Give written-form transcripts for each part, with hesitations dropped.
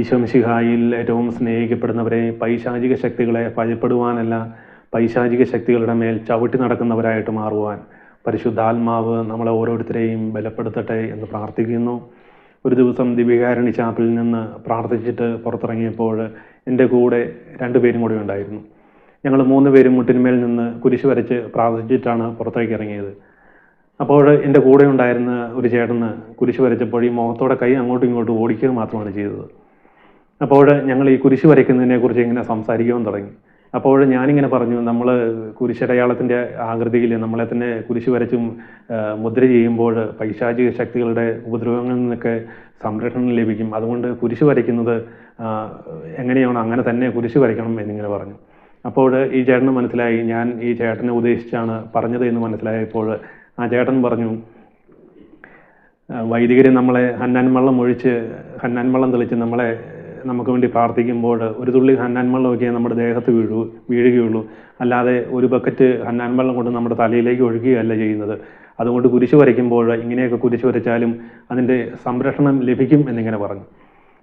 ഈശോമിശിഹായിൽ ഏറ്റവും സ്നേഹിക്കപ്പെടുന്നവരെ, പൈശാചിക ശക്തികളെ ഭയപ്പെടുവാനല്ല, പൈശാചിക ശക്തികളുടെ മേൽ ചവിട്ടി നടക്കുന്നവരായിട്ട് മാറുവാൻ പരിശുദ്ധാത്മാവ് നമ്മളെ ഓരോരുത്തരെയും ബലപ്പെടുത്തട്ടെ എന്ന് പ്രാർത്ഥിക്കുന്നു. ഒരു ദിവസം ദിവ്യകാരുണ്യ ചാപ്പലിൽ നിന്ന് പ്രാർത്ഥിച്ചിട്ട് പുറത്തിറങ്ങിയപ്പോൾ എൻ്റെ കൂടെ 2 പേരും കൂടെ ഉണ്ടായിരുന്നു. ഞങ്ങൾ 3 പേരും മുട്ടിന്മേൽ നിന്ന് കുരിശ് വരച്ച് പ്രാർത്ഥിച്ചിട്ടാണ് പുറത്തേക്ക് ഇറങ്ങിയത്. അപ്പോൾ എൻ്റെ കൂടെ ഉണ്ടായിരുന്ന ഒരു ചേട്ടന് കുരിശ് വരച്ചപ്പോൾ ഈ മുഖത്തോടെ കൈ അങ്ങോട്ടും ഇങ്ങോട്ടും ഓടിക്കുക മാത്രമാണ് ചെയ്തത്. അപ്പോൾ ഞങ്ങൾ ഈ കുരിശ് വരയ്ക്കുന്നതിനെക്കുറിച്ച് ഇങ്ങനെ സംസാരിക്കാൻ തുടങ്ങി. അപ്പോൾ ഞാനിങ്ങനെ പറഞ്ഞു, നമ്മൾ കുരിശടയാളത്തിൻ്റെ ആകൃതിയിൽ നമ്മളെ തന്നെ കുരിശ് വരച്ചും മുദ്ര ചെയ്യുമ്പോൾ പൈശാചിക ശക്തികളുടെ ഉപദ്രവങ്ങളിൽ നിന്നൊക്കെ സംരക്ഷണം ലഭിക്കും. അതുകൊണ്ട് കുരിശ് വരയ്ക്കുന്നത് എങ്ങനെയാണോ അങ്ങനെ തന്നെ കുരിശ് വരയ്ക്കണം എന്നിങ്ങനെ പറഞ്ഞു. അപ്പോൾ ഈ ചേട്ടന് മനസ്സിലായി ഞാൻ ഈ ചേട്ടനെ ഉദ്ദേശിച്ചാണ് പറഞ്ഞത് എന്ന് മനസ്സിലായപ്പോൾ ആ ചേട്ടൻ പറഞ്ഞു, വൈദികർ നമ്മളെ ഹന്നാൻ വെള്ളം തെളിച്ച് നമുക്ക് വേണ്ടി പ്രാർത്ഥിക്കുമ്പോൾ ഒരു തുള്ളി ഹന്നാൻ വെള്ളമൊക്കെ നമ്മുടെ ദേഹത്ത് വീഴുകയുള്ളൂ, അല്ലാതെ ഒരു ബക്കറ്റ് ഹന്നാൻ വെള്ളം കൊണ്ട് നമ്മുടെ തലയിലേക്ക് ഒഴുകുകയല്ല ചെയ്യുന്നത്. അതുകൊണ്ട് കുരിശ് വരയ്ക്കുമ്പോൾ ഇങ്ങനെയൊക്കെ കുരിശ് വരച്ചാലും അതിൻ്റെ സംരക്ഷണം ലഭിക്കും എന്നിങ്ങനെ പറഞ്ഞു.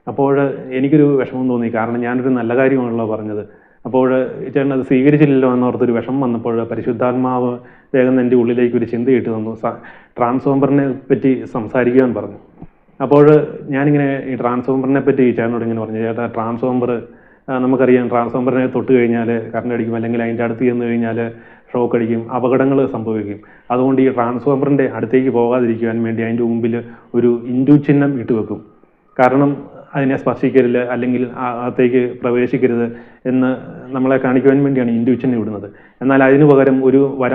അപ്പോൾ എനിക്കൊരു വിഷമം തോന്നി, കാരണം ഞാനൊരു നല്ല കാര്യമാണല്ലോ പറഞ്ഞത്. അപ്പോൾ ചേട്ടൻ അത് സ്വീകരിച്ചില്ലല്ലോ എന്നോർത്തൊരു വിഷമം വന്നപ്പോൾ പരിശുദ്ധാത്മാവ് വേഗം എൻ്റെ ഉള്ളിലേക്ക് ഒരു ചിന്തയിട്ട് തന്നു. ട്രാൻസ്ഫോമറിനെ പറ്റി സംസാരിക്കുവാൻ പറഞ്ഞു. അപ്പോൾ ഞാനിങ്ങനെ ഈ ട്രാൻസ്ഫോമറിനെ പറ്റി ചേട്ടനോട് ഇങ്ങനെ പറഞ്ഞു, ചേട്ടാ ട്രാൻസ്ഫോമർ നമുക്കറിയാം, ട്രാൻസ്ഫോമറിനെ തൊട്ട് കഴിഞ്ഞാൽ കറണ്ട് അടിക്കും, അല്ലെങ്കിൽ അതിൻ്റെ അടുത്ത് ചെന്ന് കഴിഞ്ഞാൽ ഷോക്ക് അടിക്കും, അപകടങ്ങൾ സംഭവിക്കും. അതുകൊണ്ട് ഈ ട്രാൻസ്ഫോമറിൻ്റെ അടുത്തേക്ക് പോകാതിരിക്കുവാൻ വേണ്ടി അതിൻ്റെ മുമ്പിൽ ഒരു ഇൻഡു ചിഹ്നം ഇട്ട് വെക്കും. കാരണം അതിനെ സ്പർശിക്കരുത്, അല്ലെങ്കിൽ അകത്തേക്ക് പ്രവേശിക്കരുത് എന്ന് നമ്മളെ കാണിക്കുവാൻ വേണ്ടിയാണ് ഇൻഡു ചിഹ്നം ഇടുന്നത്. എന്നാൽ അതിനു പകരം ഒരു വര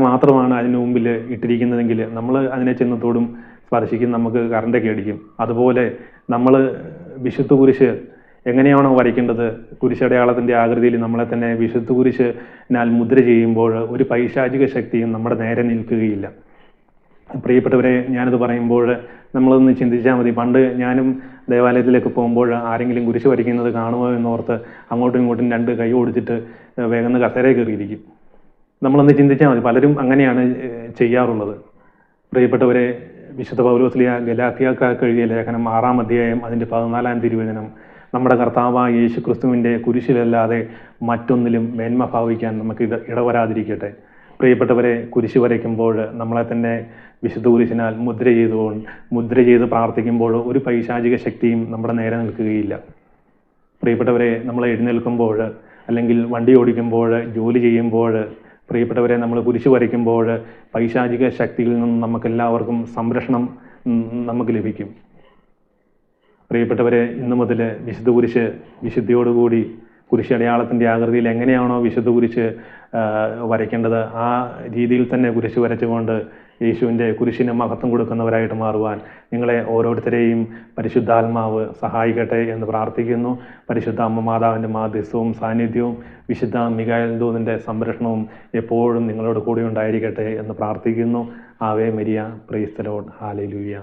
മാത്രമാണ് അതിന് മുമ്പിൽ ഇട്ടിരിക്കുന്നതെങ്കിൽ നമ്മൾ അതിനെ ചെന്നത്തോടും സ്പർശിക്കും, നമുക്ക് കറണ്ടൊക്കെ അടിക്കും. അതുപോലെ നമ്മൾ വിശുദ്ധ കുരിശ് എങ്ങനെയാണോ വരയ്ക്കേണ്ടത്, കുരിശടയാളത്തിൻ്റെ ആകൃതിയിൽ നമ്മളെ തന്നെ വിശുദ്ധ കുരിശിനാൽ മുദ്ര ചെയ്യുമ്പോൾ ഒരു പൈശാചിക ശക്തിയും നമ്മുടെ നേരെ നിൽക്കുകയില്ല. പ്രിയപ്പെട്ടവരെ, ഞാനിത് പറയുമ്പോൾ നമ്മളൊന്ന് ചിന്തിച്ചാൽ മതി. പണ്ട് ഞാനും ദേവാലയത്തിലേക്ക് പോകുമ്പോൾ ആരെങ്കിലും കുരിശ് വരയ്ക്കുന്നത് കാണുമോ എന്നോർത്ത് അങ്ങോട്ടും ഇങ്ങോട്ടും 2 കൈ ഓടിച്ചിട്ട് വേഗം കസേരയിൽ കയറിയിരിക്കും. നമ്മളൊന്ന് ചിന്തിച്ചാൽ മതി, പലരും അങ്ങനെയാണ് ചെയ്യാറുള്ളത്. പ്രിയപ്പെട്ടവരെ, വിശുദ്ധ പൗലോസ്ലീഹ ഗലാത്യക്കാർക്ക് എഴുതിയ ലേഖനം 6-ാം അധ്യായം അതിൻ്റെ 14-ാം തിരുവചനം, നമ്മുടെ കർത്താവായ യേശു ക്രിസ്തുവിൻ്റെ കുരിശിലല്ലാതെ മറ്റൊന്നിലും മേന്മ ഭാവിക്കാൻ നമുക്ക് ഇടവരാതിരിക്കട്ടെ. പ്രിയപ്പെട്ടവരെ, കുരിശ് വരയ്ക്കുമ്പോൾ നമ്മളെ തന്നെ വിശുദ്ധ കുരിശിനാൽ മുദ്ര ചെയ്ത് പ്രാർത്ഥിക്കുമ്പോൾ ഒരു പൈശാചിക ശക്തിയും നമ്മുടെ നേരെ നിൽക്കുകയില്ല. പ്രിയപ്പെട്ടവരെ, നമ്മൾ എഴുന്നേൽക്കുമ്പോൾ, അല്ലെങ്കിൽ വണ്ടി ഓടിക്കുമ്പോൾ, ജോലി ചെയ്യുമ്പോൾ, പ്രിയപ്പെട്ടവരെ, നമ്മൾ കുരിശ് വരയ്ക്കുമ്പോൾ പൈശാചിക ശക്തിയിൽ നിന്നും നമുക്കെല്ലാവർക്കും സംരക്ഷണം നമുക്ക് ലഭിക്കും. പ്രിയപ്പെട്ടവരെ, ഇന്നു മുതൽ വിശുദ്ധ കുരിശ് വിശുദ്ധിയോടുകൂടി കുരിശടയാളത്തിൻ്റെ ആകൃതിയിൽ എങ്ങനെയാണോ വിശുദ്ധ കുരിശ് വരയ്ക്കേണ്ടത് ആ രീതിയിൽ തന്നെ കുരിശ് വരച്ചുകൊണ്ട് യേശുവിൻ്റെ കുരിശിന് മഹത്വം കൊടുക്കുന്നവരായിട്ട് മാറുവാൻ നിങ്ങളെ ഓരോരുത്തരെയും പരിശുദ്ധാത്മാവ് സഹായിക്കട്ടെ എന്ന് പ്രാർത്ഥിക്കുന്നു. പരിശുദ്ധ അമ്മ മാതാവിൻ്റെ മാധ്യസ്ഥവും സാന്നിധ്യവും വിശുദ്ധ മിഖായേൽ ദൂതൻ്റെ സംരക്ഷണവും എപ്പോഴും നിങ്ങളോട് കൂടെ ഉണ്ടായിരിക്കട്ടെ എന്ന് പ്രാർത്ഥിക്കുന്നു. Ave Maria, praise the Lord, hallelujah.